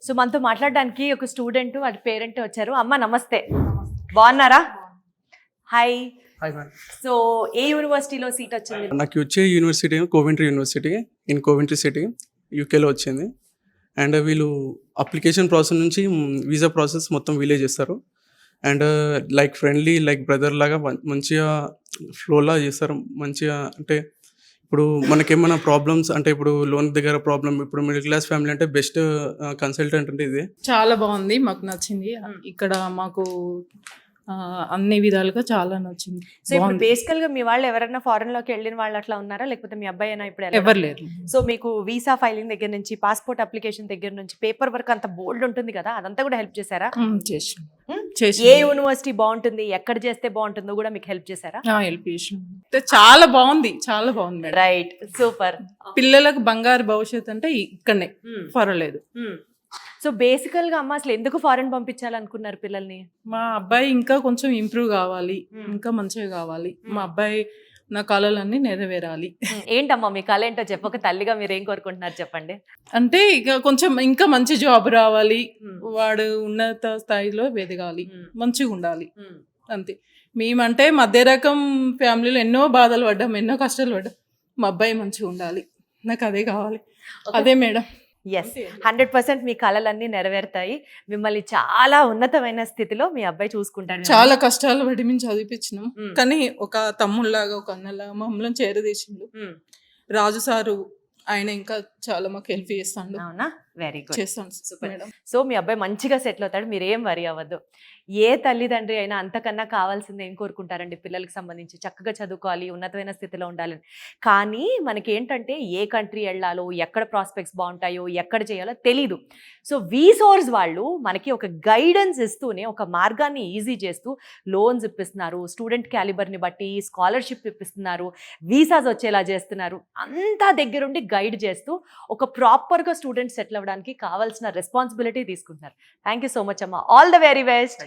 So మనతో మాట్లాడడానికి ఒక స్టూడెంట్ వాడి పేరెంట్ వచ్చారు. అమ్మ నమస్తే, బాగున్నారా? హాయ్. సో ఏ యూనివర్సిటీలో సీట్ వచ్చింది? నాకు వచ్చే university Coventry university in Coventry city యూకేలో వచ్చింది. అండ్ వీళ్ళు అప్లికేషన్ ప్రాసెస్ నుంచి వీసా ప్రాసెస్ మొత్తం వీలే చేస్తారు. And like friendly like brother లాగా మంచిగా ఫ్లోలా చేస్తారు. మంచిగా అంటే ఇప్పుడు మనకేమైనా ప్రాబ్లమ్స్ అంటే ఇప్పుడు లోన్ దగ్గర ప్రాబ్లమ్, ఇప్పుడు మిడిల్ క్లాస్ ఫ్యామిలీ అంటే బెస్ట్ కన్సల్టెంట్ అంటే ఇది. చాలా బాగుంది, మాకు నచ్చింది. ఇక్కడ మాకు అన్ని విధాలుగా చాలా నచ్చింది. సో ఇప్పుడు బేసికల్ గా మీ వాళ్ళు ఎవరైనా ఫారెన్ లోకి వెళ్ళిన వాళ్ళు అట్లా ఉన్నారా, లేకపోతే మీ అబ్బాయి అయినా ఇప్పుడు ఎవరు లేరు. సో మీకు వీసా ఫైలింగ్ దగ్గర నుంచి పాస్పోర్ట్ అప్లికేషన్ దగ్గర నుంచి పేపర్ వర్క్ అంత బోల్డ్ ఉంటుంది కదా, అదంతా కూడా హెల్ప్ చేశారా? ఏ యూనివర్సిటీ బాగుంటుంది, ఎక్కడ చేస్తే బాగుంటుందో కూడా మీకు హెల్ప్ చేశారా? హెల్ప్ చేసి చాలా బాగుంది, చాలా బాగుంది. Right, super. పిల్లలకు బంగారు భవిష్యత్తు అంటే ఇక్కడనే, పర్వాలేదు. సో బేసికల్ గా అమ్మ అసలు ఎందుకు ఫారెన్ పంపించాలనుకున్నారు పిల్లల్ని? మా అబ్బాయి ఇంకా కొంచెం ఇంప్రూవ్ కావాలి, ఇంకా మంచిగా కావాలి. మా అబ్బాయి నా కళలన్నీ నెరవేరాలి. ఏంటమ్మా మీ కళ ఏంటో చెప్పు, ఒక తల్లిగా మీరు ఏం కోరుకుంటున్నారు చెప్పండి. అంటే ఇక కొంచెం ఇంకా మంచి జాబ్ రావాలి, వాడు ఉన్నత స్థాయిలో ఎదగాలి, మంచిగా ఉండాలి, అంతే. మేమంటే మధ్య రకం ఫ్యామిలీలో ఎన్నో బాధలు పడ్డాం, ఎన్నో కష్టాలు పడ్డాం. మా అబ్బాయి మంచిగా ఉండాలి, నాకు అదే కావాలి. అదే మేడం. ఎస్, 100% మీ కళలన్నీ నెరవేరుతాయి. మిమ్మల్ని చాలా ఉన్నతమైన స్థితిలో మీ అబ్బాయి చూసుకుంటాడు. చాలా కష్టాలు పడి మేము చదివిపించినాం, కానీ ఒక తమ్ముళ్ళలాగా ఒక అన్నలాగా మమ్మల్ని చేరదీసిండు రాజు సారు. ఆయన ఇంకా చాలా మాకు హెల్ప్ చేస్తాడు. అవునా? వెరీ గుడ్, చేస్తాను. సో మీ అబ్బాయి మంచిగా సెటిల్ అవుతాడు, మీరేం వరి అవ్వద్దు. ఏ తల్లిదండ్రి అయినా అంతకన్నా కావాల్సింది ఏం కోరుకుంటారండి? పిల్లలకి సంబంధించి చక్కగా చదువుకోవాలి, ఉన్నతమైన స్థితిలో ఉండాలని. కానీ మనకి ఏంటంటే ఏ కంట్రీ వెళ్ళాలో, ఎక్కడ ప్రాస్పెక్ట్స్ బాగుంటాయో, ఎక్కడ చేయాలో తెలీదు. సో వీసోర్స్ వాళ్ళు మనకి ఒక గైడెన్స్ ఇస్తూనే, ఒక మార్గాన్ని ఈజీ చేస్తూ లోన్స్ ఇప్పిస్తున్నారు, స్టూడెంట్ క్యాలిబర్ని బట్టి స్కాలర్షిప్ ఇప్పిస్తున్నారు, వీసాస్ వచ్చేలా చేస్తున్నారు. అంతా దగ్గరుండి గైడ్ చేస్తూ ఒక ప్రాపర్గా స్టూడెంట్ సెటిల్ అవ్వడానికి కావాల్సిన రెస్పాన్సిబిలిటీ తీసుకుంటున్నారు. థ్యాంక్ యూ సో మచ్ అమ్మా, ఆల్ ద వెరీ బెస్ట్.